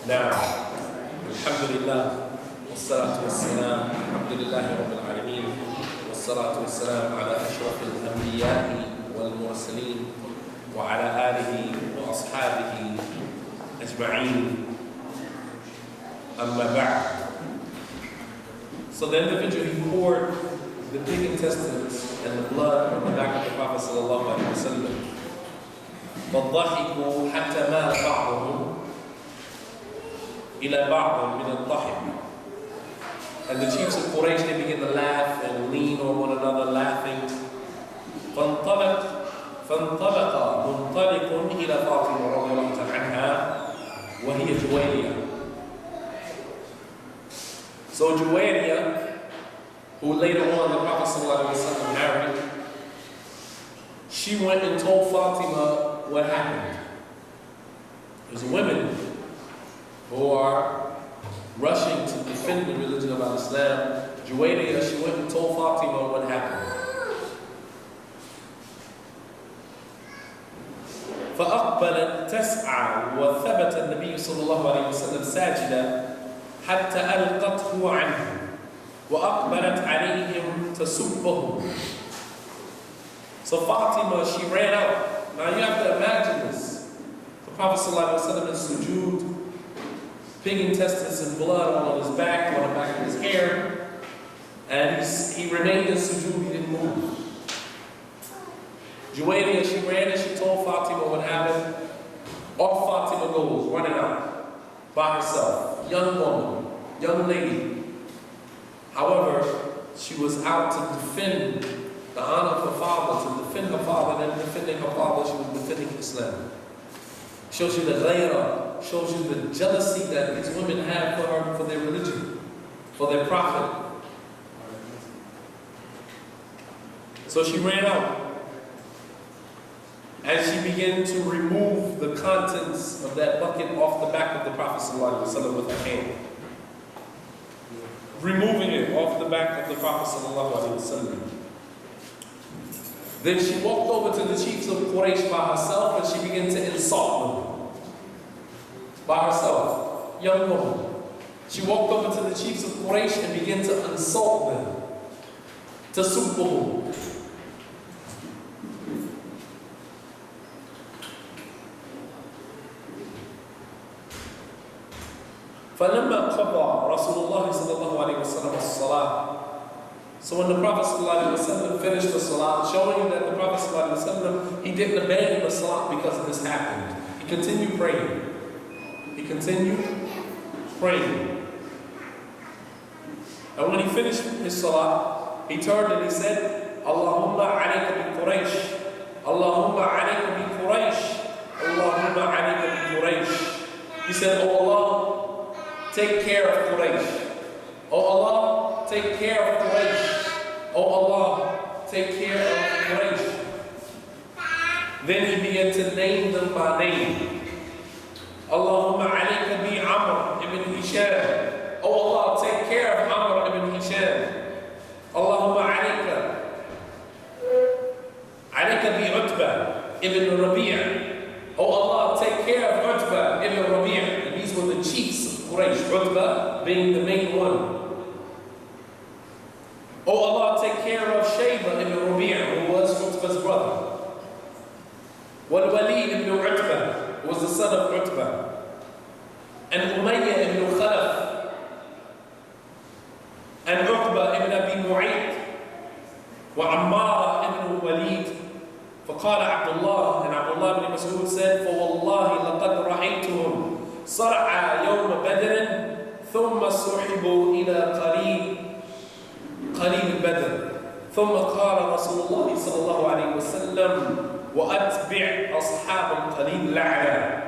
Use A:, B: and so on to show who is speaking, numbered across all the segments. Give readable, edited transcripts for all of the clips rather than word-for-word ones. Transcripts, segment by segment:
A: نعم الحمد لله والصلاة والسلام الحمد لله رب العالمين والصلاة والسلام على أشرف الأنبياء والمرسلين وعلى آله وأصحابه أجمعين أما بعد. So the individual who poured the pig intestines and the blood on the back of the Prophet sallallahu alaihi wasallam, فَالضَّحِكُوا حَتَّى مَالَ بَعْضُهُمْ إِلَى بَعْضٍ مِنَ الضَّحِكِ. And the chiefs of Quraysh, they began to laugh and lean on one another, laughing. فَانْطَلَقَ مُنْطَلِقٌ إِلَى فاطمة رضي الله عنها وهي جويرية. So Juwayriyah, who later on the Prophet ﷺ married, she went and told Fatima what happened. There's women who are rushing to defend the religion of Islam. Juwayriyah, she went and told Fatima what happened. فأقبلت تسعى وثبت النبي صلى الله عليه وسلم ساجدا حتى ألقته عنه وأقبلت عليهم تسبهم. So Fatima, she ran out. Now you have to imagine this. The Prophet ﷺ in sujood, pig intestines and blood on his back, on the back of his hair, and he remained in sujood, he didn't move. Juwayriyah, she ran and she told Fatima what happened. Off Fatima goes, running out by herself. Young woman, young lady. However, she was out to defend the honor of her father, to defend her father, and in defending her father, she was defending Islam. Shows you the ghayra, shows you the jealousy that these women have for her, for their religion, for their prophet. So she ran out. And she began to remove the contents of that bucket off the back of the Prophet ﷺ with her hand. Removing it off the back of the Prophet ﷺ. Then she walked over to the chiefs of Quraysh by herself and she began to insult them. By herself, young woman. She walked over to the chiefs of Quraysh and began to insult them. Tasubbuhum. فلما قضى رسول الله صلى الله عليه وسلم الصلاة. So when the Prophet ﷺ finished the salah, showing that the Prophet ﷺ, he didn't abandon the salah because this happened. He continued praying. He continued praying. And when he finished his salah, he turned and he said, Allahumma alayka bi Quraysh. Allahumma alayka bi Quraysh. Allahumma alayka bi Quraysh. He said, Oh Allah, take care of Quraysh. Oh Allah, take care of Quraysh. Oh Allah, take care of Quraysh. Then he began to name them by name. Allahumma alayka bi Amr ibn Hisham. Oh Allah, take care of Amr ibn Hisham. Allahumma alayka bi Utbah ibn Rabi'. Oh Allah, take care of Utbah ibn Rabi'. And these were the chiefs of Quraysh, Utbah being the main one. Oh Allah, take care of Shayba ibn Rabi', who was Utbah's brother. Wal-Walid ibn Utbah, who was the son of Utbah. And Umayyah ibn Khalaf. And Uqbah ibn Abi Mu'ayt. Wa Ammar ibn Walid. فقال عبد الله, and Abdullah ibn Mas'ud said, فوالله لقد رأيتهم صرعى يوم بدر ثم سحبوا إلى قليل بدر ثم قال رسول الله صلى الله عليه وسلم وأتبع أصحاب القليل لعنة.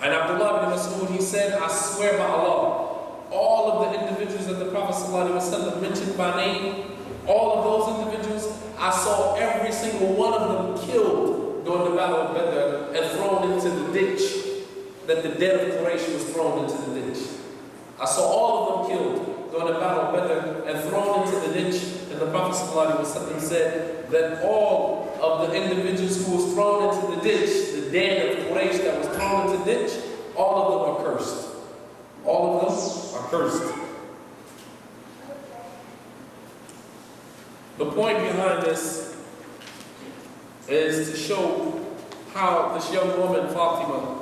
A: And Abdullah ibn Mas'ud, he said, I swear by Allah, all of the individuals that the Prophet ﷺ mentioned by name, all of those individuals, I saw every single one of them killed during the battle of Badr and thrown into the ditch, that the dead of Quraysh was thrown into the ditch. I saw all of them killed during the battle of Badr and thrown into the ditch, and the Prophet ﷺ said that all of the individuals who was thrown into the ditch, the dead of Quraysh that was thrown into the ditch, all of them are cursed. All of them are cursed. The point behind this is to show how this young woman, Fatima,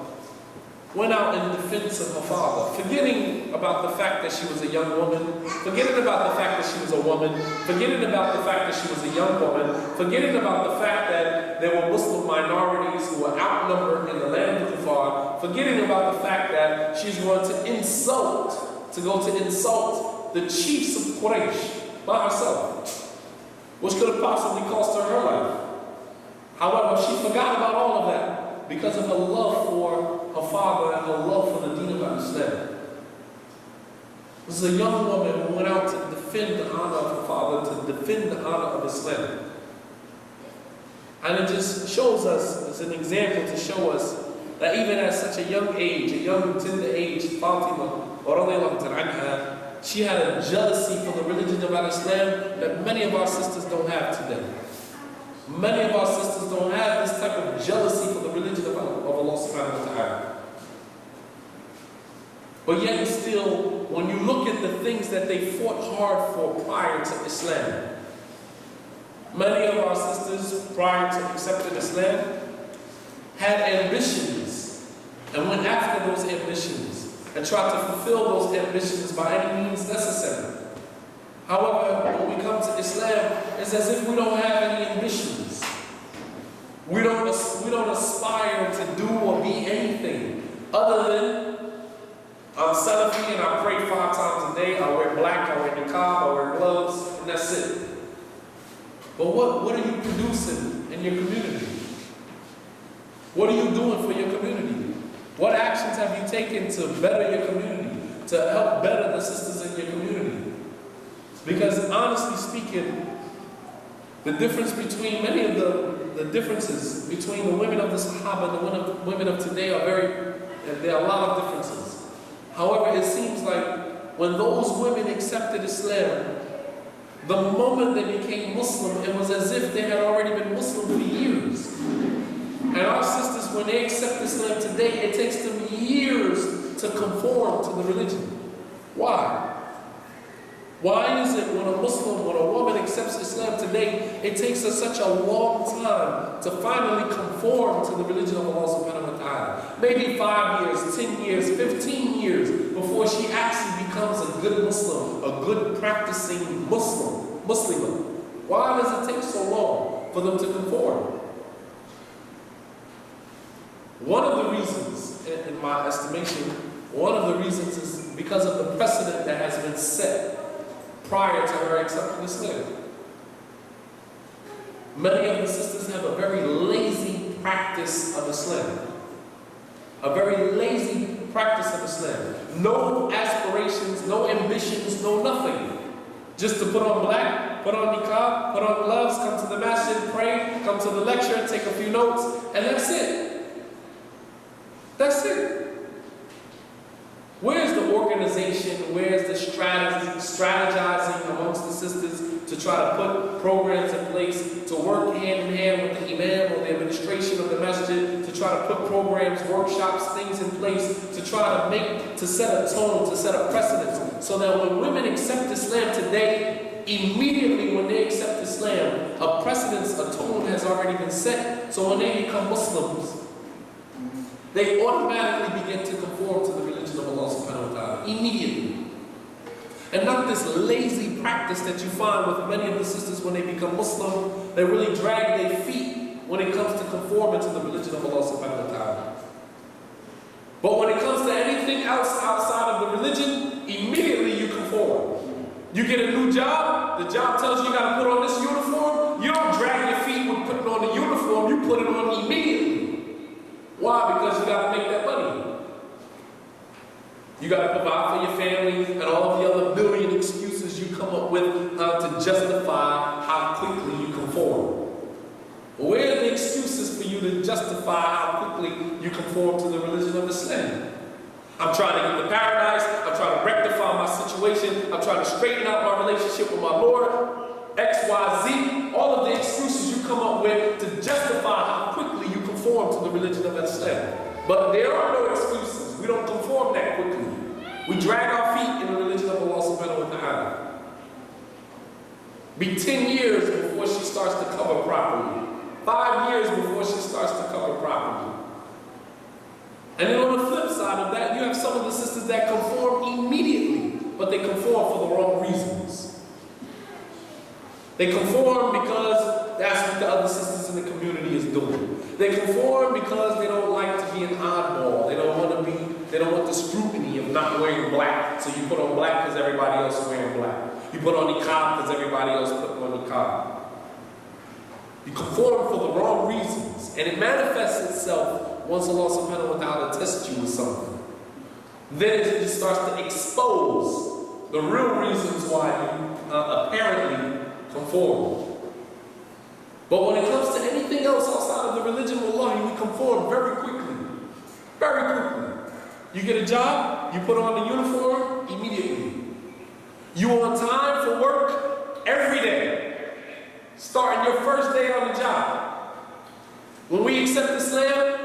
A: went out in defense of her father, forgetting about the fact that she was a young woman, forgetting about the fact that she was a woman, forgetting about the fact that she was a young woman, forgetting about the fact that there were Muslim minorities who were outnumbered in the land of Kufar, forgetting about the fact that she's going to insult the chiefs of Quraysh by herself, which could have possibly cost her life. However, she forgot about all of that because of her love for her father and her love for the deen of Islam. This is a young woman who went out to defend the honor of her father, to defend the honor of Islam. And it just shows us, as an example to show us, that even at such a young age, a young tender age, Fatima, she had a jealousy for the religion of Islam that many of our sisters don't have today. Many of our sisters don't have this type of jealousy for the religion of Allah subhanahu wa ta'ala. But yet still, when you look at the things that they fought hard for prior to Islam, many of our sisters prior to accepting Islam had ambitions and went after those ambitions and tried to fulfill those ambitions by any means necessary. However, when we come to Islam, it's as if we don't have any ambitions. We don't aspire to do or be anything other than I'm Salafi and I pray 5 times a day, I wear black, I wear niqab, I wear gloves, and that's it. But what are you producing in your community? What are you doing for your community? What actions have you taken to better your community, to help better the sisters in your community? Because honestly speaking, the difference between many of the differences between the women of the Sahaba and the women of today there are a lot of differences. However, it seems like when those women accepted Islam, the moment they became Muslim, it was as if they had already been Muslim for years. And our sisters, when they accept Islam today, it takes them years to conform to the religion. Why? Why is it when a woman accepts Islam today, it takes her such a long time to finally conform to the religion of Allah subhanahu wa ta'ala? Maybe 5 years, 10 years, 15 years before she actually becomes a good Muslim, a good practicing Muslimah. Why does it take so long for them to conform? One of the reasons, in my estimation, one of the reasons is because of the precedent that has been set prior to her accepting Islam. Many of the sisters have a very lazy practice of Islam. A very lazy practice of Islam. No aspirations, no ambitions, no nothing. Just to put on black, put on niqab, put on gloves, come to the masjid, pray, come to the lecture, take a few notes, and that's it. That's it. Where's the organization? Where's the strategizing amongst the sisters to try to put programs in place, to work hand in hand with the imam or the administration of the masjid, to try to put programs, workshops, things in place, to try to set a tone, to set a precedent, so that when women accept Islam today, immediately when they accept Islam, a precedence, a tone has already been set. So when they become Muslims, they automatically begin to conform to the religion of Allah subhanahu wa ta'ala, immediately. And not this lazy practice that you find with many of the sisters when they become Muslim, they really drag their feet when it comes to conforming to the religion of Allah subhanahu wa ta'ala. But when it comes to anything else outside of the religion, immediately you conform. You get a new job, the job tells you gotta put on this uniform, you don't drag your feet when putting on the uniform, you put it on immediately. Why? Because you got to make that money. You got to provide for your family and all of the other million excuses you come up with to justify how quickly you conform. Where are the excuses for you to justify how quickly you conform to the religion of Islam? I'm trying to get to paradise. I'm trying to rectify my situation. I'm trying to straighten out my relationship with my Lord. X, Y, Z. All of the excuses you come up with to justify how quickly you conform to the religion of Islam. But there are no excuses. We don't conform that quickly. We drag our feet in the religion of Allah subhanahu wa ta'ala. Be 10 years before she starts to cover properly. 5 years before she starts to cover properly. And then on the flip side of that, you have some of the sisters that conform immediately, but they conform for the wrong reasons. They conform because that's what the other sisters in the community is doing. They conform because they don't like to be an oddball. They don't want the scrutiny of not wearing black. So you put on black because everybody else is wearing black. You put on niqab because everybody else put on niqab. You conform for the wrong reasons. And it manifests itself once Allah subhanahu wa ta'ala tests you with something. Then it just starts to expose the real reasons why you apparently conform. But when it comes to anything else outside of the religion of Allah, we conform very quickly. Very quickly. You get a job, you put on the uniform immediately. You on time for work every day. Starting your first day on the job. When we accept Islam,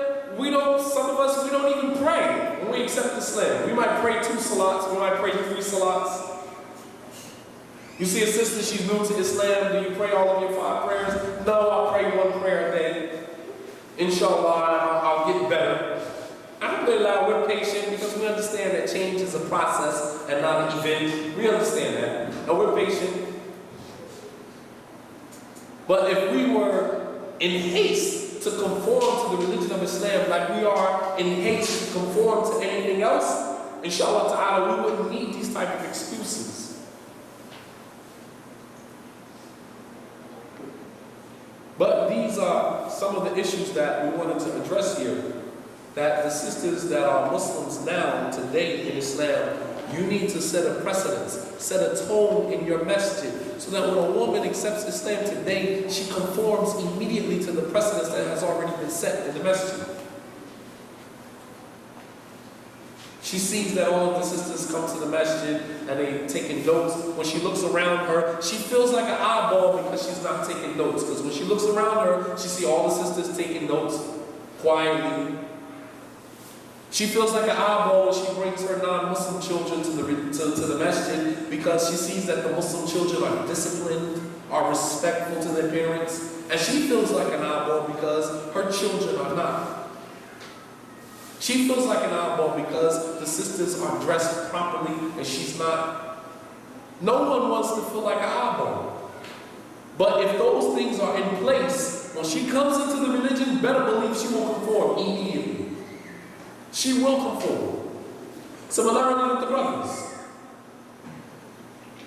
A: some of us, we don't even pray when we accept Islam. We might pray 2 salats, we might pray 3 salats. You see a sister, she's new to Islam, do you pray all of your 5 prayers? No, I pray 1 prayer a day. Inshallah, I'll get better. Alhamdulillah, we're patient because we understand that change is a process and not an event. We understand that. And we're patient. But if we were in haste to conform to the religion of Islam like we are in haste to conform to anything else, inshallah ta'ala, we wouldn't need these type of excuses. But these are some of the issues that we wanted to address here. That the sisters that are Muslims now, today in Islam, you need to set a precedence, set a tone in your masjid, so that when a woman accepts Islam today, she conforms immediately to the precedence that has already been set in the masjid. She sees that all of the sisters come to the masjid and they taking notes. When she looks around her, she feels like an oddball because she's not taking notes. Because when she looks around her, she sees all the sisters taking notes quietly. She feels like an oddball when she brings her non-Muslim children to the masjid because she sees that the Muslim children are disciplined, are respectful to their parents. And she feels like an oddball because her children are not. She feels like an oddball because the sisters are dressed properly and she's not. No one wants to feel like an oddball. But if those things are in place, when she comes into the religion, better believe she will conform immediately. She will conform. Similarly with the brothers.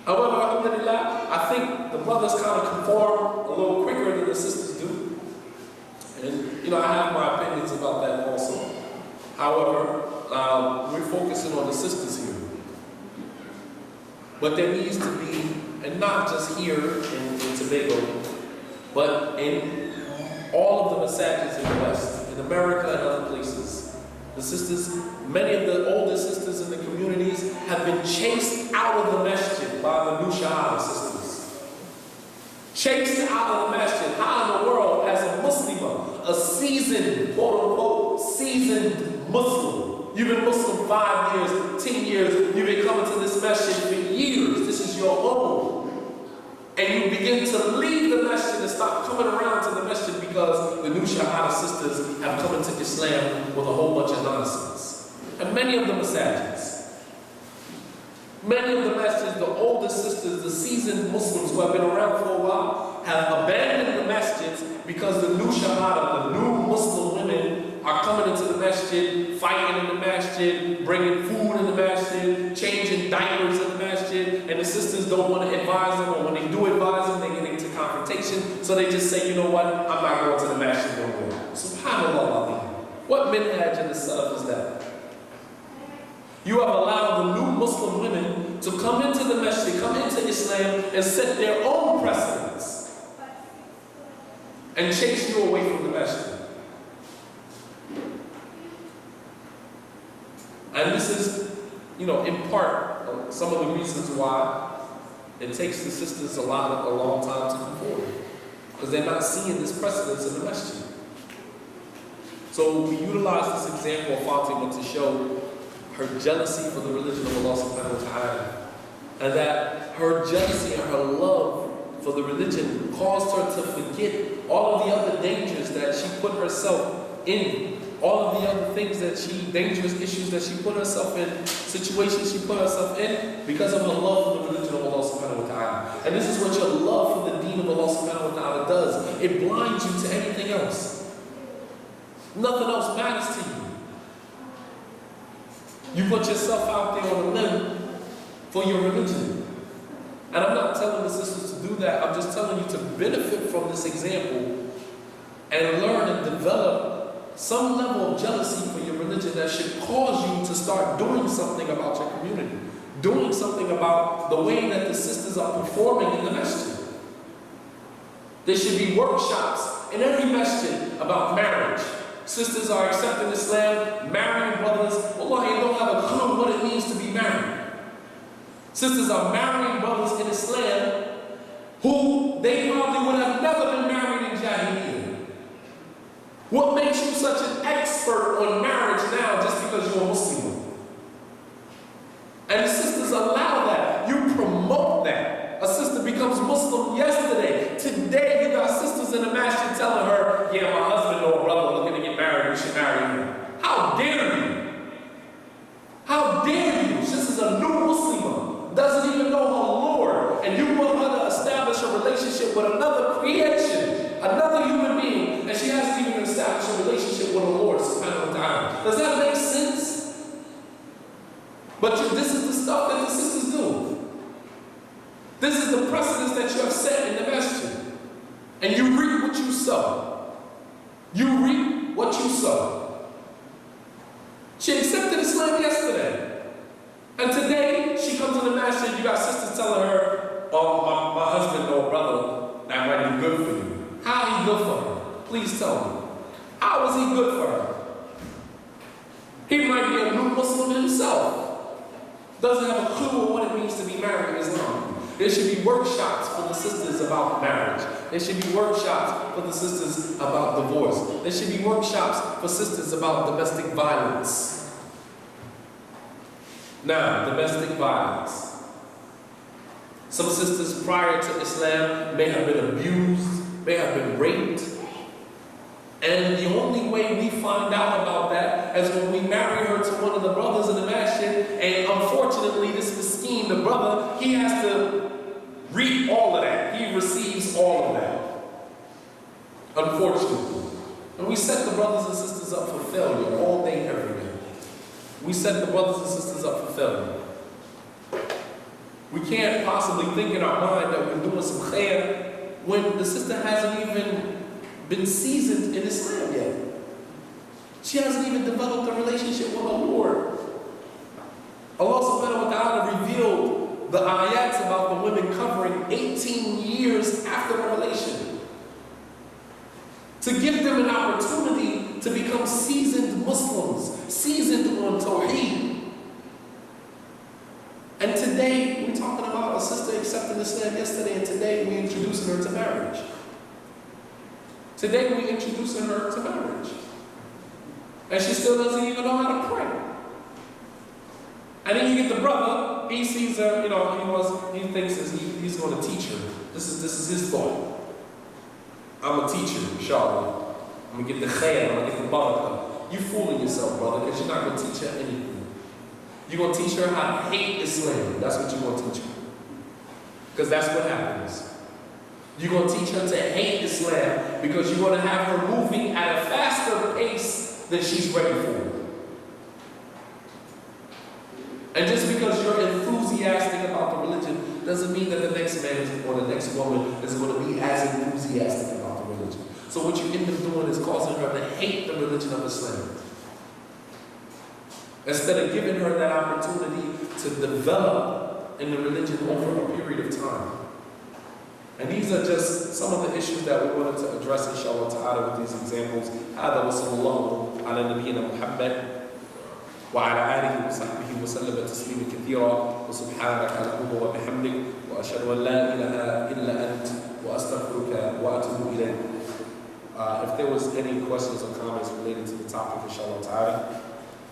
A: However, alhamdulillah, I think the brothers kind of conform a little quicker than the sisters do. And, I have my opinions about that also. However, we're focusing on the sisters here. But there needs to be, and not just here in Tabago, but in all of the masajids in the West, in America and other places. The sisters, many of the older sisters in the communities have been chased out of the masjid by the new Shahada sisters. Chased out of the masjid. How in the world, as a Muslimah, a seasoned, quote-unquote, seasoned Muslim, you've been Muslim 5 years, 10 years, you've been coming to this masjid for years, this is your home. And you begin to leave the masjid and stop coming around to the masjid because the new Shahada sisters have come into Islam with a whole bunch of nonsense. And many of the masajids, the older sisters, the seasoned Muslims who have been around for a while, have abandoned the masjids because the new Shahada, the new Muslim women, are coming into the masjid, fighting in the masjid, bringing food in the masjid, changing diapers in the masjid, and the sisters don't want to advise them, or when they do advise them, they get into confrontation, so they just say, you know what, I'm not going to the masjid no more. SubhanAllah. What minhaj in the Salaf is that? You have allowed the new Muslim women to come into the masjid, come into Islam, and set their own precedents, and chase you away from the masjid. And this is, in part, some of the reasons why it takes the sisters a long time to conform. Because they're not seeing this precedence in the masjid. So we utilize this example of Fatima to show her jealousy for the religion of Allah subhanahu wa ta'ala. And that her jealousy and her love for the religion caused her to forget all of the other dangers that she put herself in, all of the other things that dangerous issues that she put herself in, situations she put herself in, because of her love for the religion of Allah subhanahu wa ta'ala. And this is what your love for the deen of Allah subhanahu wa ta'ala does. It blinds you to anything else. Nothing else matters to you. You put yourself out there on a limb for your religion. And I'm not telling the sisters to do that. I'm just telling you to benefit from this example and learn and develop some level of jealousy for your religion that should cause you to start doing something about your community, doing something about the way that the sisters are performing in the masjid. There should be workshops in every masjid about marriage. Sisters are accepting Islam, marrying brothers. Wallahi, they don't have a clue what it means to be married. Sisters are marrying brothers in Islam who they probably would have never been married in Jahiliyyah. What makes you such an expert on marriage now just because you're a Muslim? And the sisters allow that. You promote that. A sister becomes Muslim yesterday. Today you got sisters in the masjid telling her, yeah, my husband or brother looking to get married, you should marry him. How dare you? How dare you? This is a new Muslim, doesn't even know her Lord, and you want her to establish a relationship with another creation, another human being, and she hasn't even established a relationship with her Lord subhanahu wa ta'ala. Does that make sense? But this is the stuff that the sisters do. This is the precedence that you have set in the masjid. And you reap what you sow. You reap what you sow. She accepted Islam yesterday. And today, she comes to the masjid, you got sisters telling her, oh, my husband or brother, that might be good for you. How is he good for her? Please tell me. How is he good for her? He might be a new Muslim himself. Doesn't have a clue of what it means to be married in Islam. There should be workshops for the sisters about marriage. There should be workshops for the sisters about divorce. There should be workshops for sisters about domestic violence. Now, domestic violence. Some sisters prior to Islam may have been abused, may have been raped. And the only way we find out about that is when we marry her to one of the brothers in the masjid, and unfortunately this miskeen, the brother, he has to reap all of that. He receives all of that. Unfortunately. And we set the brothers and sisters up for failure all day, every day. We set the brothers and sisters up for failure. We can't possibly think in our mind that we're doing some khair when the sister hasn't even been seasoned in Islam yet. She hasn't even developed a relationship with her Lord. Allah subhanahu wa ta'ala revealed the ayats about the women covering 18 years after revelation, to give them an opportunity to become seasoned Muslims, seasoned on Tawheed. And today, we're talking about a sister accepting Islam yesterday, and today we're introducing her to marriage. Today we're introducing her to marriage. And she still doesn't even know how to pray. And then you get the brother, he sees her, he thinks he's going to teach her. This is his thought. I'm a teacher, inshallah. I'm going to get the khair, I'm going to get the barakah. You fooling yourself, brother, because you're not going to teach her anything. You're going to teach her how to hate Islam. That's what you're going to teach her. Because that's what happens. You're going to teach her to hate Islam because you're going to have her moving at a faster pace than she's ready for. And just because you're enthusiastic about the religion doesn't mean that the next man or the next woman is going to be as enthusiastic about the religion. So what you end up doing is causing her to hate the religion of Islam. Instead of giving her that opportunity to develop in the religion over a period of time. And these are just some of the issues that we wanted to address, inshallah ta'ala, with these examples. هذا وصلى الله على نبينا محمد وعلى آله وصحبه وسلم تسليما كثيرا وسبحانك اللهم وبحمدك وأشهد أن لا إله إلا أنت وأستغفرك وأتوب إليك. If there was any questions or comments related to the topic, inshallah ta'ala,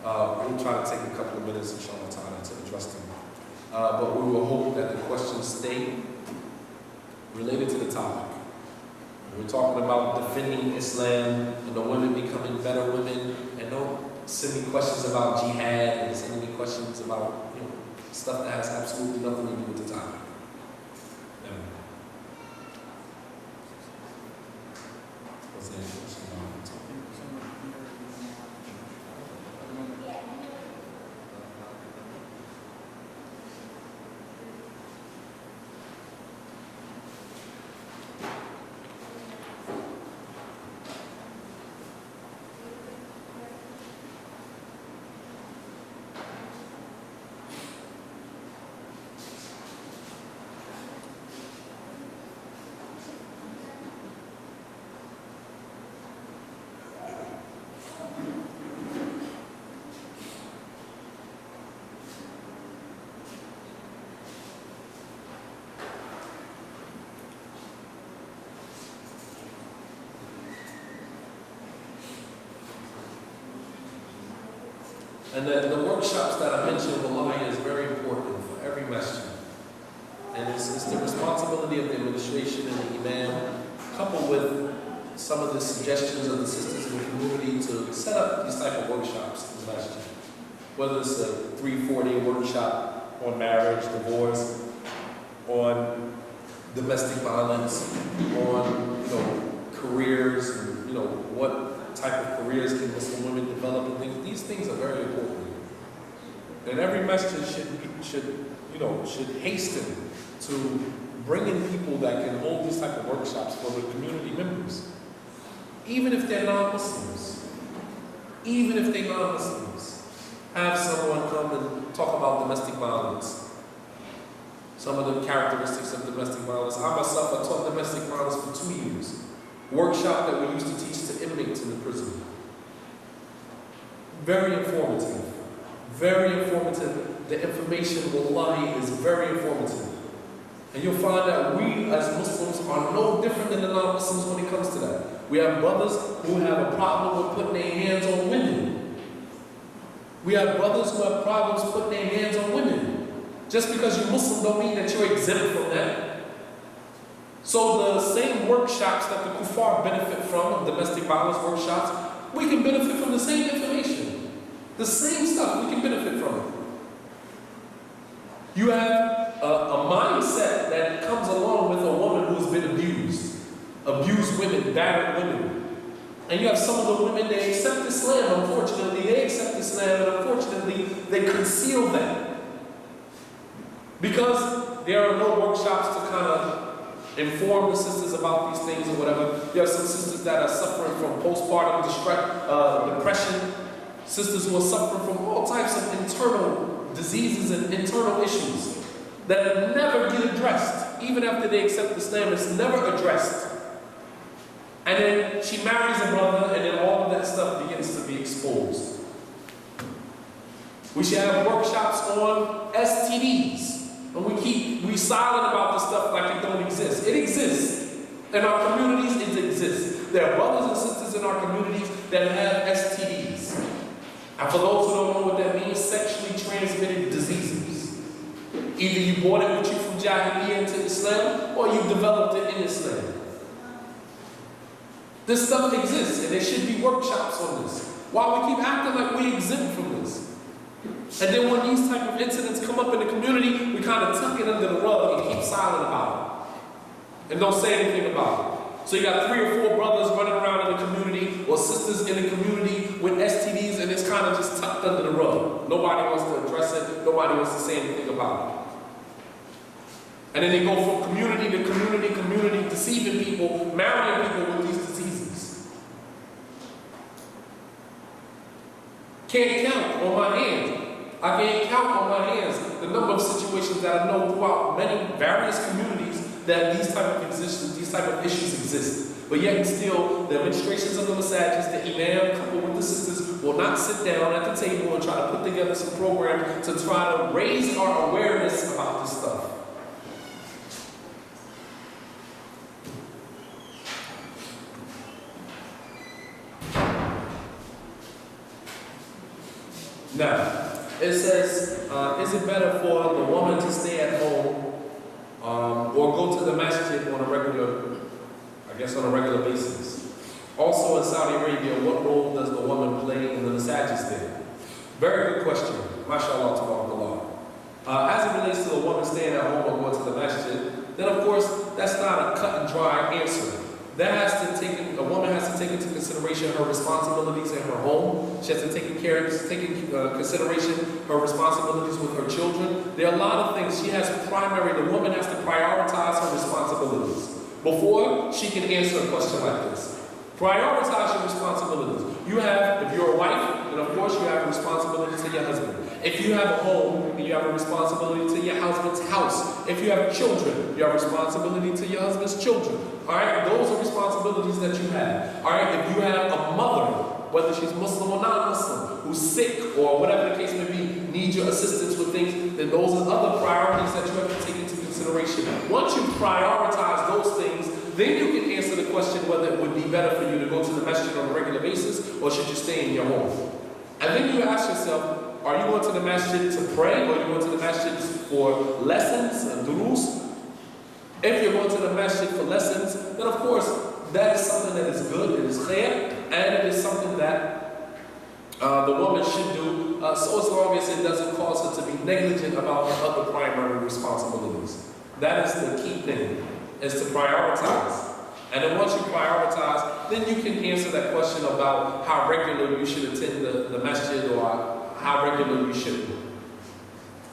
A: We'll try to take a couple of minutes, inshallah ta'ala, to address them. But we will hope that the questions stay related to the topic. We're talking about defending Islam and the women becoming better women, and don't send me questions about jihad and send me questions about stuff that has absolutely nothing to do with the topic. What's that question about the topic? And the workshops that I mentioned, wallahi, is very important for every masjid. And it's the responsibility of the administration and the imam, coupled with some of the suggestions of the sisters in the community, to set up these type of workshops in the masjid. Whether it's a 3-4 day workshop on marriage, divorce, on domestic violence, on careers, and what type of careers can Muslim women develop and things. These things are very important. And every masjid should hasten to bring in people that can hold these type of workshops for the community members. Even if they're non-Muslims. Even if they're non-Muslims. Have someone come and talk about domestic violence. Some of the characteristics of domestic violence. I myself have taught domestic violence for 2 years. Workshop that we used to teach to inmates in the prison. Very informative. Very informative. The information, wallahi, is very informative. And you'll find that we as Muslims are no different than the non-Muslims when it comes to that. We have brothers who have a problem with putting their hands on women. We have brothers who have problems putting their hands on women. Just because you're Muslim don't mean that you're exempt from that. So the same workshops that the kuffar benefit from, domestic violence workshops, we can benefit from the same information. The same stuff, we can benefit from it. You have a mindset that comes along with a woman who's been abused women, battered women. And you have some of the women, they accept Islam, unfortunately, they accept Islam, and unfortunately, they conceal that. Because there are no workshops to kind of inform the sisters about these things or whatever. You have some sisters that are suffering from postpartum depression, sisters who are suffering from all types of internal diseases and internal issues that never get addressed. Even after they accept Islam, it's never addressed. And then she marries a brother, and then all of that stuff begins to be exposed. We should have workshops on STDs. And we silent about this stuff like it don't exist. It exists. In our communities, it exists. There are brothers and sisters in our communities that have STDs. And for those who don't know what that means, sexually transmitted diseases. Either you brought it with you from Jahiliyyah into Islam, or you developed it in Islam. This stuff exists, and there should be workshops on this. Why we keep acting like we exempt from this? And then when these type of incidents come up in the community, we kind of tuck it under the rug and keep silent about it. And don't say anything about it. So you got 3 or 4 brothers running around in the community, or sisters in the community with STDs, and it's kind of just tucked under the rug. Nobody wants to address it. Nobody wants to say anything about it. And then they go from community to community, deceiving people, marrying people with these diseases. Can't count on my hands. I can't count on my hands the number of situations that I know throughout many various communities that these type of issues exist. But yet and still, the administrations of the masajids, the imam, coupled with the sisters, will not sit down at the table and try to put together some program to try to raise our awareness about this stuff. Now, it says, is it better for the woman to stay at home or go to the masjid on a regular basis? Also in Saudi Arabia, what role does the woman play in the masajids there? Very good question. MashaAllah, tabarakallah. As it relates to the woman staying at home or going to the masjid, then of course, that's not a cut and dry answer. A woman has to take into consideration her responsibilities in her home. She has to take consideration her responsibilities with her children. There are a lot of things. The woman has to prioritize her responsibilities before she can answer a question like this. Prioritize your responsibilities. If you're a wife, then of course you have a responsibility to your husband. If you have a home, you have a responsibility to your husband's house. If you have children, you have a responsibility to your husband's children. Alright, those are responsibilities that you have. Alright, if you have a mother, whether she's Muslim or non-Muslim, who's sick or whatever the case may be, needs your assistance with things, then those are other priorities that you have to take into consideration. Once you prioritize those things, then you can answer the question whether it would be better for you to go to the masjid on a regular basis or should you stay in your home. And then you ask yourself, are you going to the masjid to pray or are you going to the masjid for lessons and durus? If you're going to the masjid for lessons, then of course that is something that is good, it is khair, and it is something that the woman should do, so as long as it doesn't cause her to be negligent about her other primary responsibilities. That is the key thing, is to prioritize. And then once you prioritize, then you can answer that question about how regular you should attend the masjid or how regular you shouldn't.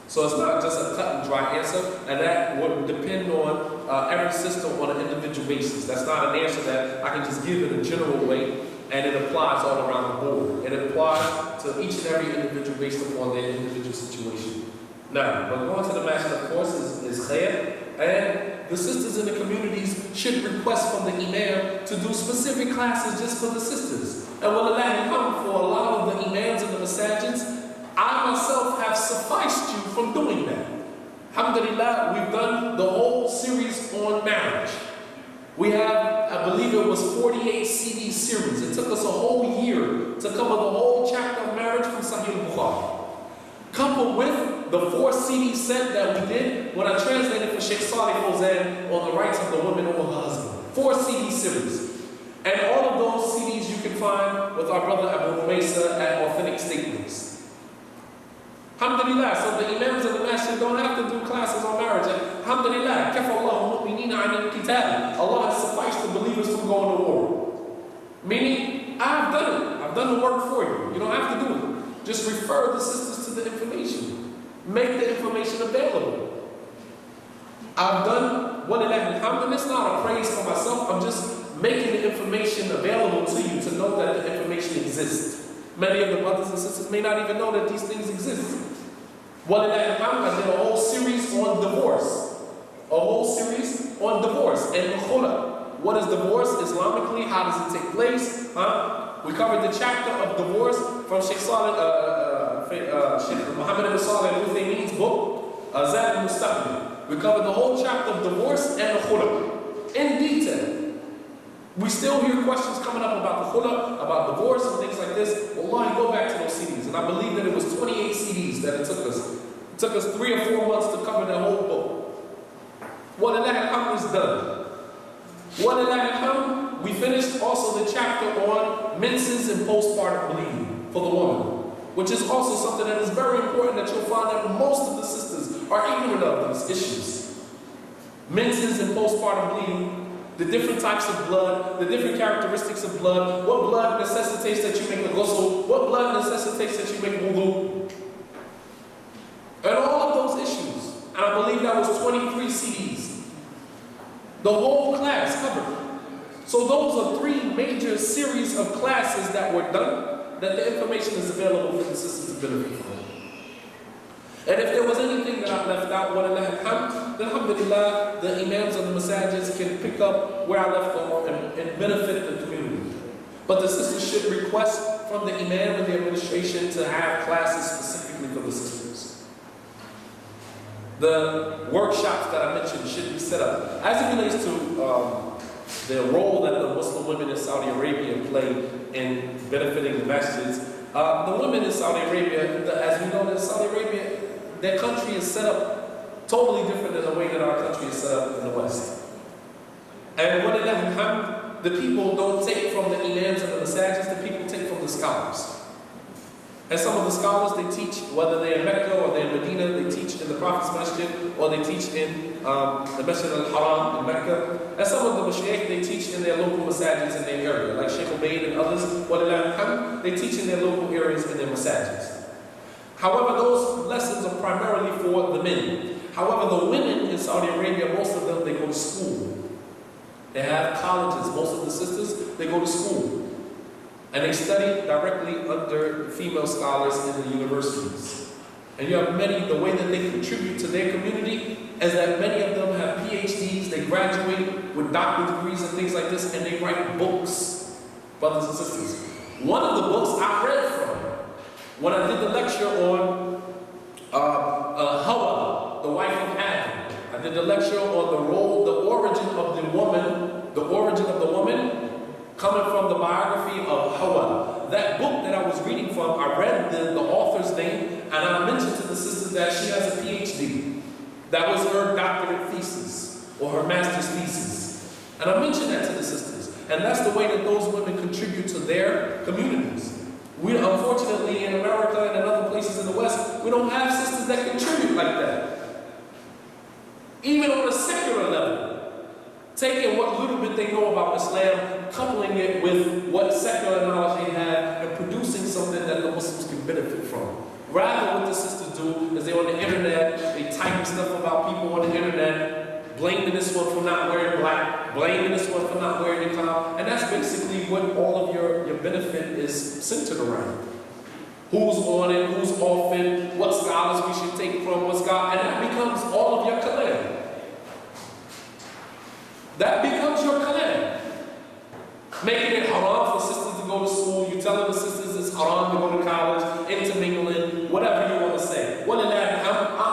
A: So it's not just a cut and dry answer, and that would depend on every system on an individual basis. That's not an answer that I can just give in a general way, and it applies all around the board. It applies to each and every individual based upon their individual situation. Now, but going to the masjid, of course, is khair, and the sisters in the communities should request from the imam to do specific classes just for the sisters. And for a lot of the imams in the masajids, I myself have sufficed you from doing that. Alhamdulillah, we've done the whole series on marriage. We have, I believe it was 48 CD series. It took us a whole year to cover the whole chapter of marriage from Sahih Bukhari. Coupled with the 4 CD set that we did when I translated for Sheikh Salih Fawzan on the rights of the woman over her husband. 4 CD series. And all of those CDs you can find with our brother Abu Rumaysa at Authentic Statements. Alhamdulillah, so the imams of the masjid don't have to do classes on marriage. Alhamdulillah, kafallahu mu'minina anil qital. Allah has sufficed the believers from going to war. Meaning, I've done it. I've done the work for you. You don't have to do it. Just refer the sisters to the information. Make the information available. I've done what it is. Alhamdulillah, it's not a praise for myself. I'm just making the information available to you to know that the information exists. Many of the brothers and sisters may not even know that these things exist. I did a whole series on divorce. A whole series on divorce and khula. What is divorce Islamically? How does it take place? We covered the chapter of divorce from Sheikh Muhammad ibn Salih al-Uthaymeen's book, Zad al-Mustaqbil. We covered the whole chapter of divorce and khula in detail. We still hear questions coming up about the khula, about divorce and things like this. Wallahi, go back to those CDs. And I believe that it was 28 CDs that it took us. It took us 3 or 4 months to cover that whole book. Walillahi alhamd is done. Walillahi alhamd, we finished also the chapter on menses and postpartum bleeding for the woman, which is also something that is very important that you'll find that most of the sisters are ignorant of these issues. Menses and postpartum bleeding, the different types of blood, the different characteristics of blood, what blood necessitates that you make a ghusl, what blood necessitates that you make wudu, and all of those issues. And I believe that was 23 CDs. The whole class covered. So those are 3 major series of classes that were done, that the information is available for the sisters to benefit from. And if there was anything that I left out, then alhamdulillah, the imams of the masajids can pick up where I left off and benefit the community. But the sisters should request from the imam and the administration to have classes specifically for the sisters. The workshops that I mentioned should be set up. As it relates to the role that the Muslim women in Saudi Arabia play in benefiting the masjids, The women in Saudi Arabia, as we know, that Saudi Arabia, their country is set up totally different than the way that our country is set up in the West. And the people don't take from the imams and the masajids, the people take from the scholars. And some of the scholars, they teach, whether they're in Mecca or they're in Medina, they teach in the Prophet's Masjid, or they teach in the Masjid al-Haram in Mecca. And some of the mashaykh, they teach in their local masajids in their area, like Sheikh Ubaid and others, they teach in their local areas in their masajids. However, those lessons are primarily for the men. However, the women in Saudi Arabia, most of them, they go to school. They have colleges. Most of the sisters, they go to school. And they study directly under female scholars in the universities. And you have many, the way that they contribute to their community is that many of them have PhDs, they graduate with doctorate degrees and things like this, and they write books, brothers and sisters. One of the books I read from, when I did the lecture on Hawa, the wife of Adam, I did the lecture on the origin of the woman, coming from the biography of Hawa. That book that I was reading from, I read the author's name, and I mentioned to the sister that she has a PhD. That was her doctorate thesis, or her master's thesis. And I mentioned that to the sisters. And that's the way that those women contribute to their communities. We, unfortunately, in America and in other places in the West, we don't have sisters that contribute like that. Even on a secular level. Taking what little bit they know about Islam, coupling it with what secular knowledge they have, and producing something that the Muslims can benefit from. Rather, what the sisters do is they're on the internet, they type stuff about people on the internet, blaming this one for not wearing black, blaming this one for not wearing niqab, and that's basically what all of your benefit is centered around. Who's on it, who's off it, what scholars we should take from, what scholars, and that becomes all of your kalam. That becomes your kalam. Making it haram for sisters to go to school, you telling the sisters it's haram to go to college, intermingling, whatever you want to say. I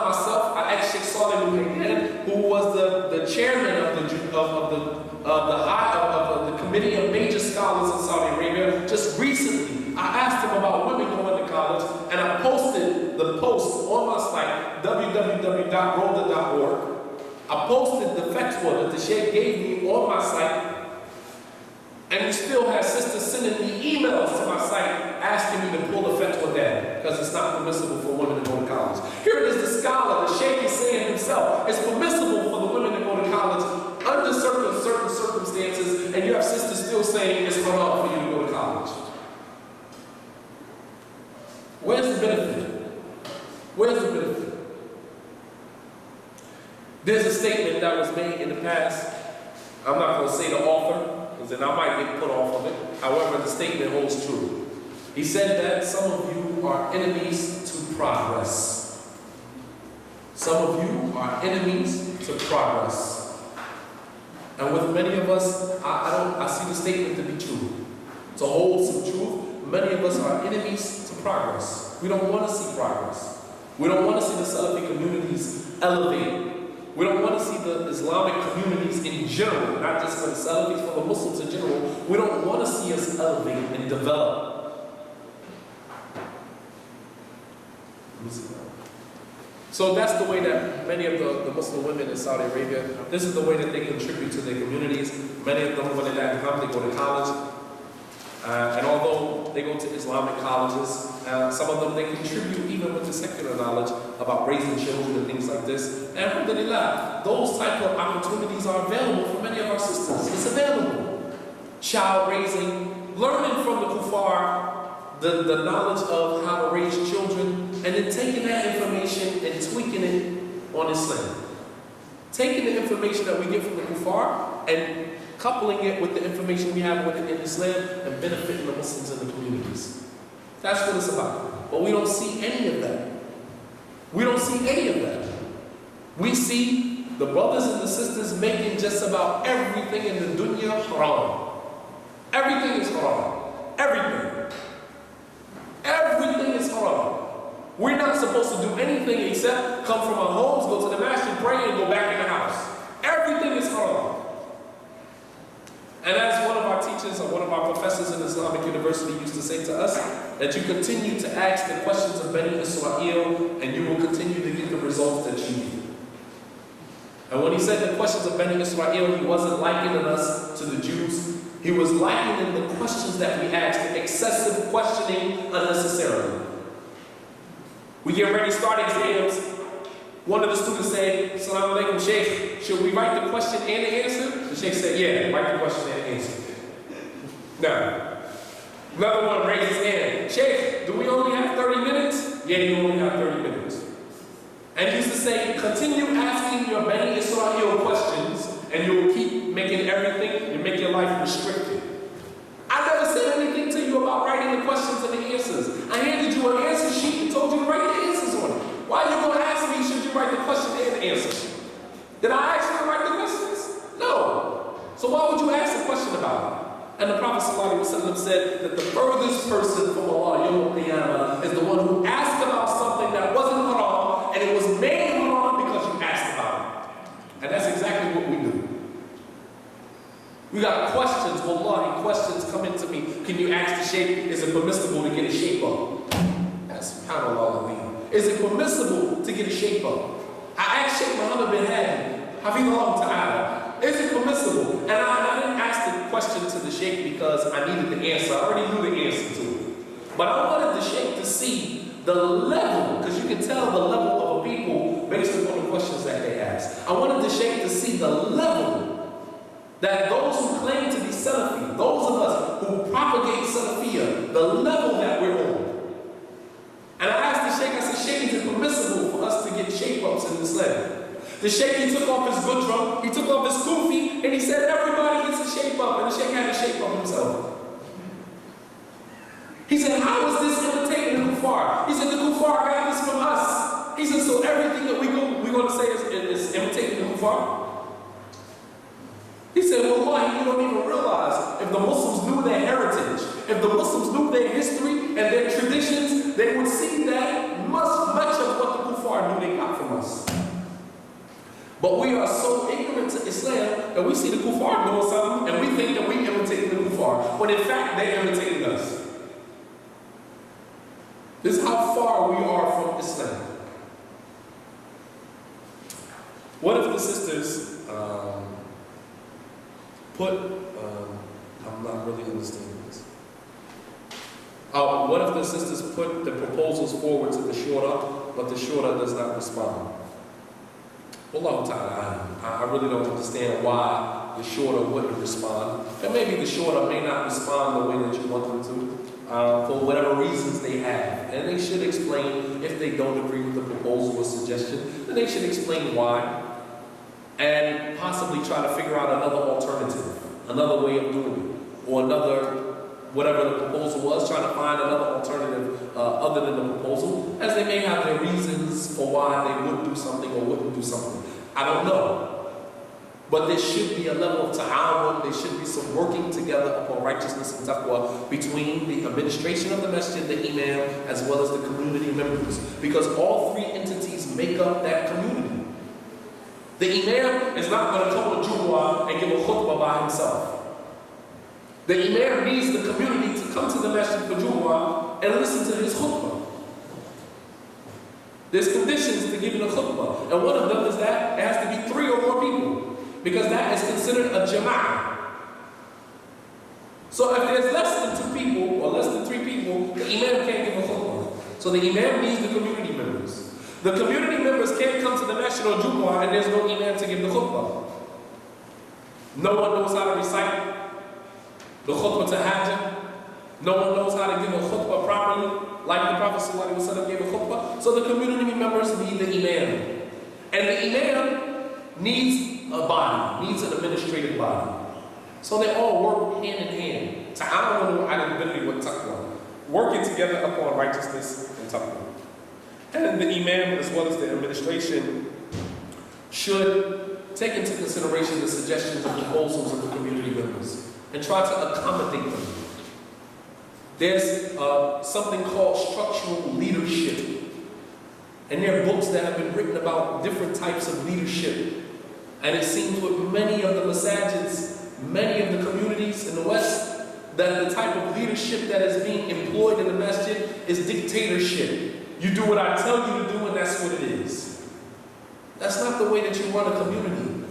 A: myself, I asked Sheikh Saleh Muhammad, who was the chairman of the committee of major scholars in Saudi Arabia, just recently. I asked him about women going to college, and I posted the post on my site, www.roda.org. I posted the fatwa that the Sheikh gave me on my site, and you still have sisters sending me emails to my site asking me to pull the fatwa down because it's not permissible for women to go to college. Here it is, the scholar, the Sheikh is saying himself, it's permissible for the women to go to college under certain circumstances, and you have sisters still saying it's haram for you to go to college. Where's the benefit? Where's the benefit? There's a statement that was made in the past. I'm not going to say the author, because then I might get put off of it. However, the statement holds true. He said that some of you are enemies to progress. Some of you are enemies to progress. And with many of us, I see the statement to be true. To hold some truth, many of us are enemies to progress. We don't want to see progress. We don't want to see the Salafi communities elevate. We don't want to see the Islamic communities in general, not just for the Salafis, for the Muslims in general. We don't want to see us elevate and develop. So that's the way that many of the Muslim women in Saudi Arabia, this is the way that they contribute to their communities. Many of them, when they go to college. And although they go to Islamic colleges, some of them, they contribute even with the secular knowledge about raising children and things like this. And alhamdulillah, those type of opportunities are available for many of our sisters. It's available. Child raising, learning from the kuffar, the knowledge of how to raise children, and then taking that information and tweaking it on Islam. Taking the information that we get from the kuffar and coupling it with the information we have within Islam and benefiting the Muslims in the communities. That's what it's about. But we don't see any of that. We don't see any of that. We see the brothers and the sisters making just about everything in the dunya haram. Everything is haram. Everything. Everything is haram. We're not supposed to do anything except come from our homes, go to the masjid, pray, and go back in the house. Everything is haram. And as one of our teachers, or one of our professors in Islamic University used to say to us, that you continue to ask the questions of Bani Israel and you will continue to get the results that you need. And when he said the questions of Bani Israel, he wasn't likening us to the Jews. He was likening the questions that we asked, excessive questioning unnecessarily. We get ready to start exams. One of the students said, "Assalamu alaikum, Sheikh, should we write the question and the answer?" The Sheikh said, "Yeah, write the question and the answer." Now, another one raised his hand. "Sheikh, do we only have 30 minutes?" "Yeah, you only have 30 minutes. And he used to say, continue asking your Bani Israel questions and you will keep making everything and make your life restricted. I never said anything to you about writing the questions and the answers. I handed you an answer sheet and told you to write the answers on it. Why are you going to ask me, should you write the question and the answer sheet? Did I ask you to write the questions? No. So why would you ask a question about it? And the Prophet ﷺ said that the furthest person from Allah, Yawm al-Qiyamah, is the one who asked about something that wasn't haram, and it was made haram because you asked about it. And that's exactly what we do. We got questions, wallahi, questions coming to me. Can you ask the shape, is it permissible to get a shape up? That's subhanAllah. Is it permissible to get a shape up? I asked Sheikh Muhammad bin Hadi, Hafidhullah Ta'ala, is it permissible? And I didn't ask the question to the Sheikh because I needed the answer. I already knew the answer to it. But I wanted the Sheikh to see the level, because you can tell the level of a people based upon the questions that they ask. I wanted the Sheikh to see the level that those who claim to be Salafi, those of us who propagate Salafiyah, the level that we're on. And I asked the Sheikh, I said, Sheikh, is it permissible for us to get shape-ups in Islam? The Sheikh, he took off his gudra, he took off his kufi, and he said, everybody gets a shape-up, and the Sheikh had to shape up himself. He said, how is this imitating the kuffar? He said, the kuffar got this from us. He said, so everything that we're going to say is imitating the kuffar? He said, wallahi, you don't even realize if the Muslims knew their heritage, if the Muslims knew their history and their traditions, they would see that much of what the kuffar knew they got from us. But we are so ignorant to Islam that we see the kuffar doing something and we think that we imitate the kuffar, when in fact they imitated us. This is how far we are from Islam. What if the sisters I'm not really understanding this. What if the sisters put the proposals forward to the shura, but the shura does not respond? Wallahu ta'ala, I really don't understand why the shura wouldn't respond. And maybe the shura may not respond the way that you want them to, for whatever reasons they have. And they should explain, if they don't agree with the proposal or suggestion, then they should explain why. And possibly try to figure out another alternative, another way of doing it, or another, whatever the proposal was, trying to find another alternative other than the proposal, as they may have their reasons for why they would do something or wouldn't do something. I don't know. But there should be a level of ta'awun, there should be some working together upon righteousness and taqwa between the administration of the masjid, the imam, as well as the community members. Because all three entities make up that community. The imam is not going to come to Jumu'ah and give a khutbah by himself. The imam needs the community to come to the masjid for Jumu'ah and listen to his khutbah. There's conditions to giving a khutbah, and one of them is that it has to be 3 or more people, because that is considered a jama'ah. So if there's less than 2 people or less than 3 people, the imam can't give a khutbah. So the imam needs the community members. The community members can't come to the masjid on Jumu'ah and there's no imam to give the khutbah. No one knows how to recite the khutbah to hajjah. No one knows how to give a khutbah properly, like the Prophet ﷺ gave a khutbah. So the community members need the imam. And the imam needs a body, needs an administrative body. So they all work hand in hand. Ta'awunu 'ala al-birri wa taqwa. Working together upon righteousness and taqwa. And the imam, as well as the administration, should take into consideration the suggestions and proposals of the community members and try to accommodate them. There's something called structural leadership. And there are books that have been written about different types of leadership. And it seems with many of the masajids, many of the communities in the West, that the type of leadership that is being employed in the masjid is dictatorship. You do what I tell you to do, and that's what it is. That's not the way that you run a community.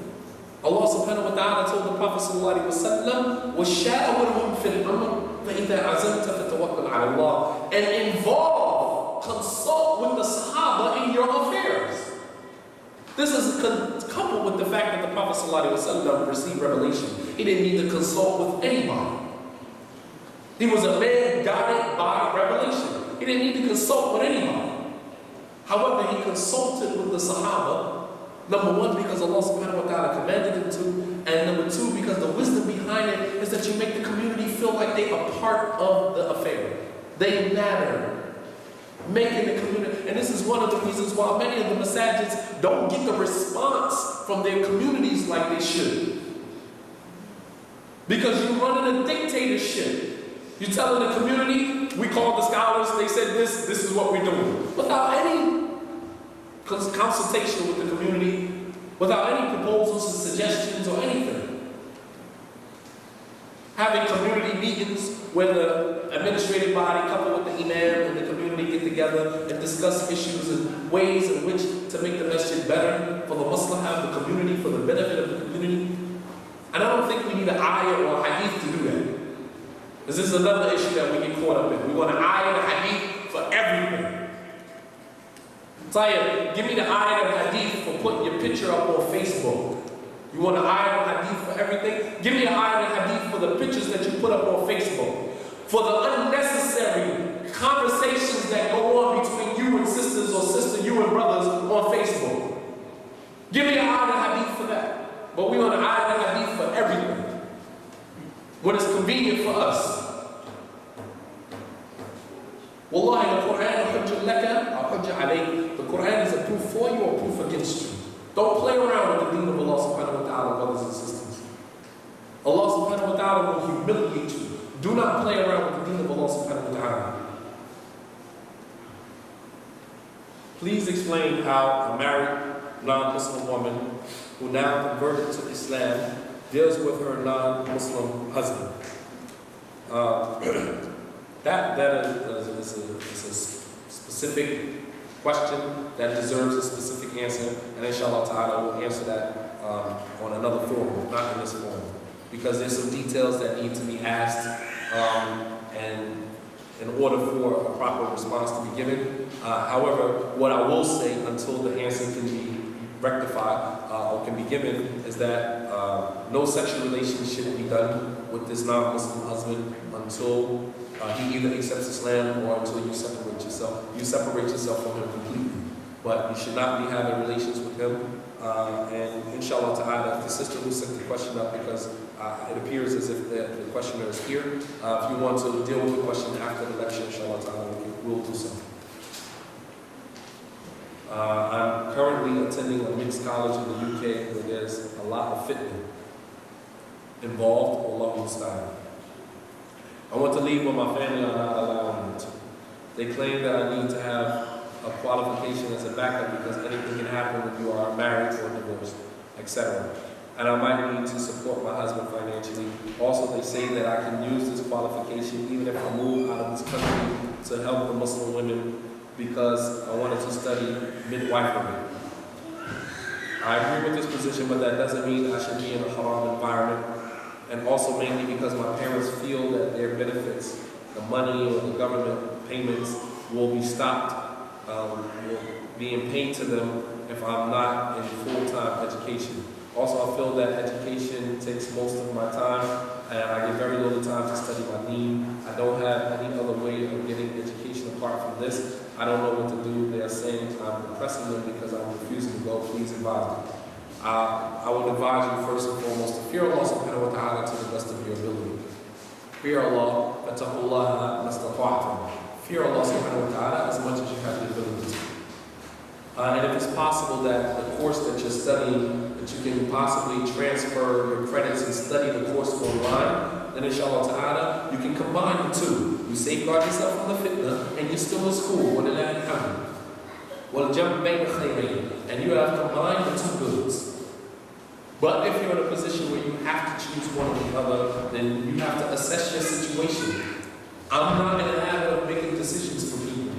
A: Allah subhanahu wa ta'ala told the Prophet sallallahu alaihi wasallam, وَشَاوِرْهُمْ فِي الْأَمْرِ فَإِذَا عَزَمْتَ فَتَوَكَّلْ عَلَى اللَّهِ. And involve, consult with the Sahaba in your affairs. This is coupled with the fact that the Prophet ﷺ received revelation. He didn't need to consult with anybody. He was a man guided by revelation. He didn't need to consult with anybody. However, he consulted with the Sahaba, number one, because Allah subhanahu wa ta'ala commanded him to, and number two, because the wisdom behind it is that you make the community feel like they are part of the affair. They matter. Making the community, and this is one of the reasons why many of the masajids don't get the response from their communities like they should. Because you're running a dictatorship. You're telling the community, we called the scholars, they said this is what we're doing. Without any consultation with the community, without any proposals and suggestions or anything. Having community meetings where the administrative body coupled with the imam and the community get together and discuss issues and ways in which to make the masjid better for the maslahah of the community, for the benefit of the community. And I don't think we need an ayah or a hadith to do that. Because this is another issue that we get caught up in. We want an ayah and a hadith for everything. Tayyip, give me the ayah and a hadith for putting your picture up on Facebook. You want an ayah and a hadith for everything? Give me an ayah and a hadith for the pictures that you put up on Facebook. For the unnecessary conversations that go on between you and sisters or you and brothers on Facebook. Give me an ayah and a hadith for that. But we want an ayah and a hadith for everything. When it's convenient for us. Wallahi, the Qur'an, hujjah laka, or hujjah alayk. The Qur'an is a proof for you or proof against you. Don't play around with the deen of Allah subhanahu wa ta'ala, brothers and sisters. Allah subhanahu wa ta'ala will humiliate you. Do not play around with the deen of Allah subhanahu wa ta'ala. Please explain how a married non-Muslim woman who now converted to Islam deals with her non-Muslim husband. That is a specific question that deserves a specific answer, and inshallah ta'ala we'll answer that on another forum, not in this forum, because there's some details that need to be asked, and in order for a proper response to be given. However, what I will say until the answer can be rectified or can be given is that no sexual relations should be done with this non-Muslim husband until he either accepts Islam or until you separate yourself. You separate yourself from him completely. But you should not be having relations with him. And inshallah ta'ala, the sister who sent the question up, because it appears as if the questioner is here. If you want to deal with the question after the lecture, inshallah ta'ala, we'll do so. I'm currently attending a mixed college in the UK where there's a lot of fitna involved, Allahu musta'an. I want to leave, but my family are not allowing me to. They claim that I need to have a qualification as a backup because anything can happen when you are married or divorced, etc. And I might need to support my husband financially. Also, they say that I can use this qualification even if I move out of this country to help the Muslim women because I wanted to study midwifery. I agree with this position, but that doesn't mean I should be in a haram environment. And also mainly because my parents feel that their benefits, the money or the government payments will be stopped, will being paid to them if I'm not in full-time education. Also, I feel that education takes most of my time, and I get very little time to study my deen. I don't have any other way of getting education apart from this. I don't know what to do. They are saying I'm oppressing them because I'm refusing to go. Please advise me. I would advise you first and foremost to fear Allah subhanahu wa ta'ala to the best of your ability. Fear Allah, fattaqullaha mastata'tum. Fear Allah subhanahu wa ta'ala as much as you have the ability to. And if it's possible that the course that you're studying, that you can possibly transfer your credits and study the course online, then inshallah ta'ala, you can combine the two. You safeguard yourself from the fitna, and you're still in school. And you have combined the two goods. But if you're in a position where you have to choose one or the other, then you have to assess your situation. I'm not in the habit of making decisions for people.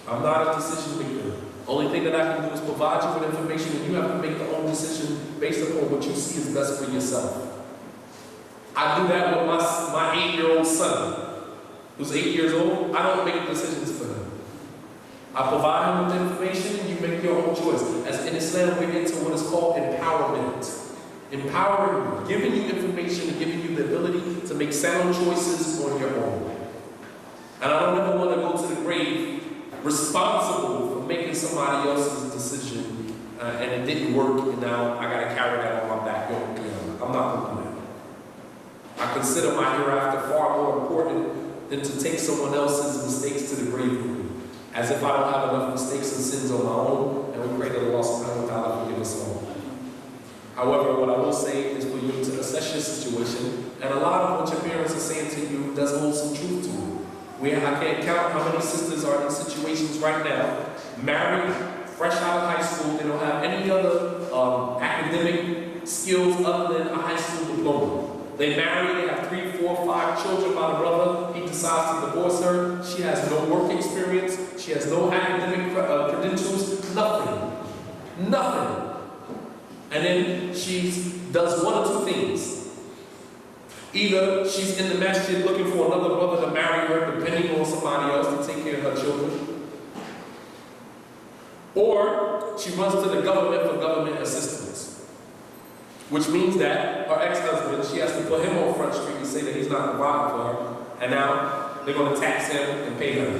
A: I'm not a decision maker. Only thing that I can do is provide you with information, and you have to make the own decision based upon what you see is best for yourself. I do that with my 8-year-old son, who's 8 years old. I don't make decisions for him. I provide him with the information, and you make your own choice. As in Islam, we get to what is called empowerment. Empowering you, giving you information, and giving you the ability to make sound choices on your own. And I don't ever want to go to the grave responsible for making somebody else's decision, and it didn't work, and now I got to carry that on my back. I'm not going to do that. I consider my hereafter far more important than to take someone else's mistakes to the grave with me, as if I don't have enough mistakes and sins on my own, and we pray that Allah subhanahu wa ta'ala forgive us all. However, what I will say is for you to assess your situation, and a lot of what your parents are saying to you does hold some truth to it. I can't count how many sisters are in situations right now, married, fresh out of high school, they don't have any other academic skills other than a high school diploma. They marry, they have 3, 4, 5 children by the brother, he decides to divorce her, she has no work experience, she has no academic credentials, nothing. Nothing. And then she does one of two things. Either she's in the masjid looking for another brother to marry her, depending on somebody else to take care of her children. Or she runs to the government for government assistance. Which means that her ex-husband, she has to put him on Front Street and say that he's not providing for her. And now they're going to tax him and pay her.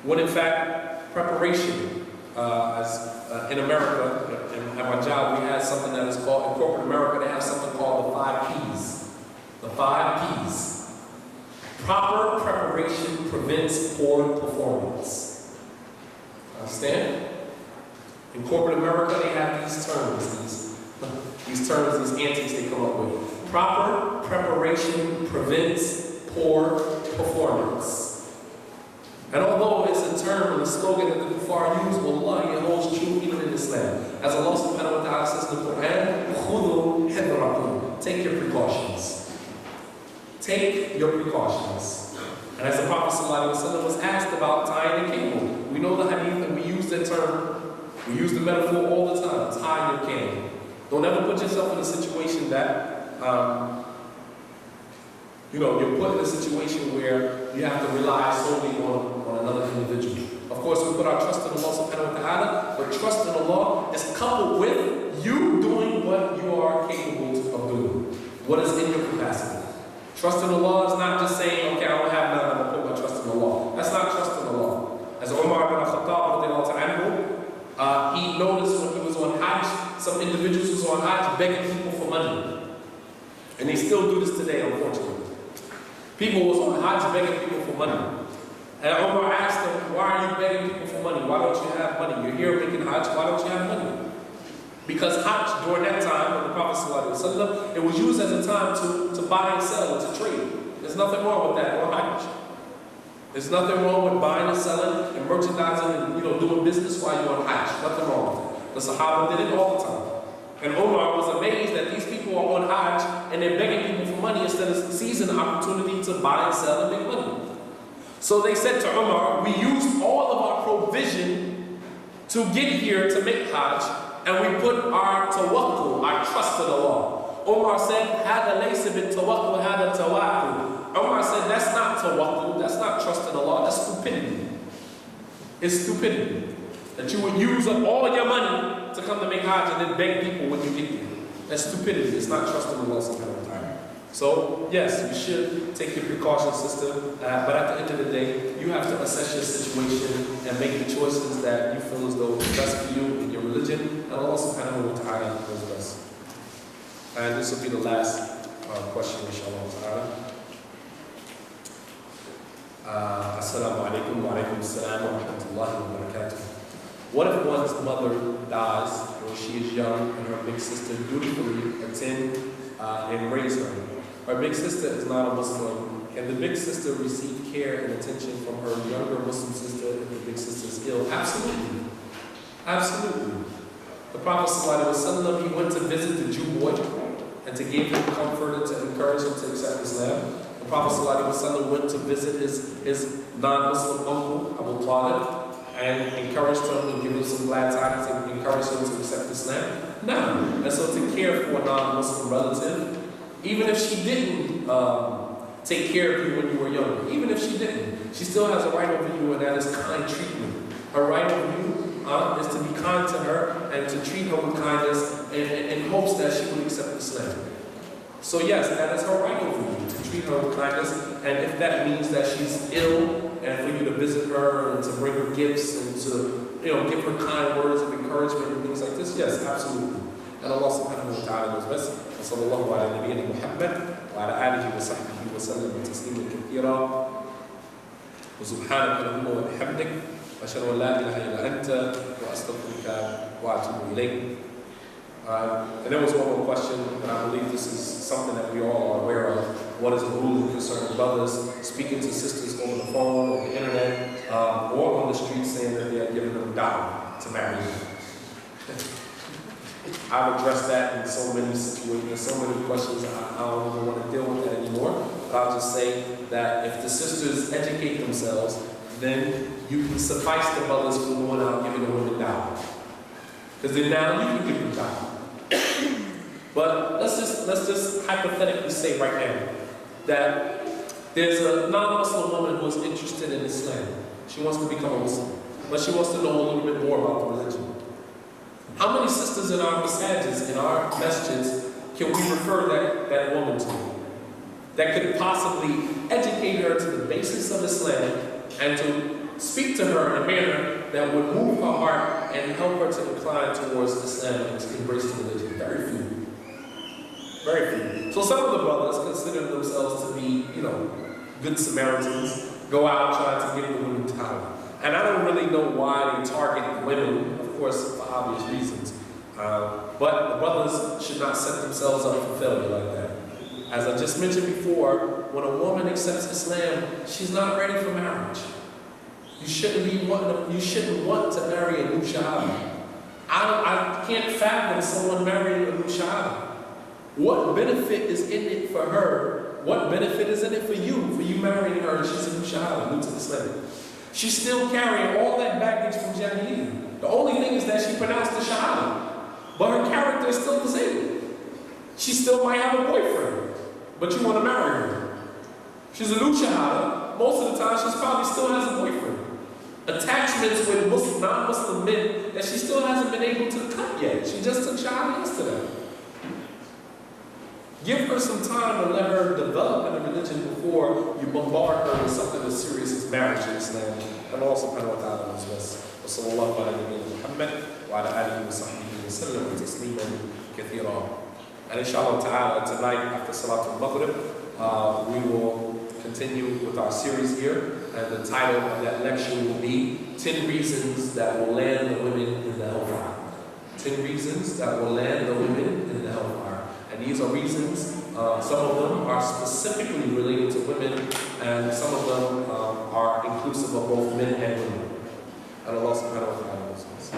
A: When in fact, preparation, in America, at my job, we had something that is called, in corporate America, they have something called the 5 Ps. The 5 Ps. Proper preparation prevents poor performance. Understand? In corporate America, they have these terms, these antics they come up with. Proper preparation prevents poor performance. And although it's a term and a slogan that the kuffar use, wallahi, it holds true even in Islam. As Allah subhanahu wa ta'ala says in the Qur'an, خُذُوا حِذْرَكُمْ. Take your precautions. Take your precautions. And as the Prophet ﷺ was asked about tying a cable, we know the hadith and we use that term, we use the metaphor all the time, tie your cable. Don't ever put yourself in a situation that you're put in a situation where you have to rely solely on another individual. Of course, we put our trust in Allah subhanahu wa ta'ala, but trust in Allah is coupled with you doing what you are capable of doing. What is in your capacity. Trust in Allah is not just saying, okay, I don't have none, I'm going to put my trust in Allah. That's not trust in Allah. As Umar ibn Khattab, he noticed when he was on Hajj, some individuals was on Hajj begging people for money. And they still do this today, unfortunately. People was on Hajj begging people for money. And Umar asked them, why are you begging people for money? Why don't you have money? You're here making Hajj, why don't you have money? Because Hajj, during that time, when the Prophet ﷺ, it was used as a time to buy and sell, to trade. There's nothing wrong with that on Hajj. There's nothing wrong with buying and selling and merchandising and doing business while you're on Hajj. Nothing wrong with it. The Sahaba did it all the time. And Umar was amazed that these people are on Hajj and they're begging people for money instead of seizing the opportunity to buy and sell and make money. So they said to Umar, we used all of our provision to get here to make Hajj, and we put our tawakkul, our trust in Allah. Umar said, هَذَا لَيْسَ بِالتَّوَكُّلْ هَذَا تَوَكُّلْ. Umar said, that's not tawakkul, that's not trust in Allah, that's stupidity. It's stupidity. That you would use up all your money to come to make Hajj and then beg people when you get here. That's stupidity. It's not trusting Allah subhanahu wa ta'ala. So, yes, you should take your precautions, sister. But at the end of the day, you have to assess your situation and make the choices that you feel as though is best for you in your religion. And Allah subhanahu wa ta'ala knows best. And this will be the last question, inshallah ta'ala. Assalamu alaikum wa alaikum assalam wa rahmatullahi wa barakatuh. What if one's mother dies when she is young and her big sister dutifully attend and raise her? Her big sister is not a Muslim. Can the big sister receive care and attention from her younger Muslim sister if the big sister is ill? Absolutely. Absolutely. The Prophet ﷺ, he went to visit the Jew boy and to give him comfort and to encourage him to accept Islam. The Prophet ﷺ went to visit his non-Muslim uncle, Abu Talib, and encouraged him and give him some glad tidings and encouraged him to accept Islam. Now, and so to care for a non-Muslim relative, even if she didn't take care of you when you were younger, even if she didn't, she still has a right over you, and that is kind treatment. Her right over you is to be kind to her and to treat her with kindness in hopes that she will accept Islam. So yes, that is her right over you, to treat her with kindness, and if that means that she's ill, and for you to visit her and to bring her gifts and to give her kind words of encouragement and things like this, yes, absolutely. And Allah subhanahu wa ta'ala knows best. وصلى الله على نبينا محمد وعلى آله وصحبه وسلم تسليما كثيرا وسبحانك اللهم وبحمدك أشهد أن لا إله إلا أنت وأستغفرك وأتوب إليك. And there was one more question, and I believe this is something that we all are aware of. What is the rule concerning brothers speaking to sisters over the phone, or the internet, or on the street saying that they are giving them dowry to marry them? I've addressed that in so many situations, so many questions, I don't even want to deal with that anymore. But I'll just say that if the sisters educate themselves, then you can suffice the brothers from going out giving the women dowry. Because then now you can give them dowry. But let's just hypothetically say right now that there's a non-Muslim woman who is interested in Islam. She wants to become a Muslim, but she wants to know a little bit more about the religion. How many sisters in our masjids, in our masjids, can we refer that woman to? That could possibly educate her to the basics of Islam and to speak to her in a manner that would move her heart and help her to incline towards Islam and to embrace the religion. Very few. Very few. So some of the brothers consider themselves to be, good Samaritans, go out trying to give the women dowry. And I don't really know why they target women, of course, for obvious reasons. But the brothers should not set themselves up for failure like that. As I just mentioned before, when a woman accepts Islam, she's not ready for marriage. You shouldn't want to marry a new shahaba. I can't fathom someone marrying a new shahaba. What benefit is in it for her? What benefit is in it for you marrying her and she's a new shahaba, new to Islam? She's still carrying all that baggage from Jahiliyyah. The only thing is that she pronounced the shahada, but her character is still the same. She still might have a boyfriend, but you want to marry her. She's a new shahada. Most of the time, she probably still has a boyfriend. Attachments with non-Muslim men that she still hasn't been able to cut yet. She just took shahada yesterday. Give her some time to let her develop in the religion before you bombard her with something as serious as marriage in Islam. And also, subhanahu wa ta'ala knows best. وصلى الله على نبينا محمد وعلى آله وصحبه وسلم تسليما كثيرا. And inshallah ta'ala, tonight after Salatul Maghrib, we will continue with our series here. And the title of that lecture will be 10 Reasons That Will Land the Women in the Hellfire. 10 reasons that will land the women in the hellfire. And these are reasons, some of them are specifically related to women, and some of them are inclusive of both men and women. And Allah subhanahu wa ta'ala knows this.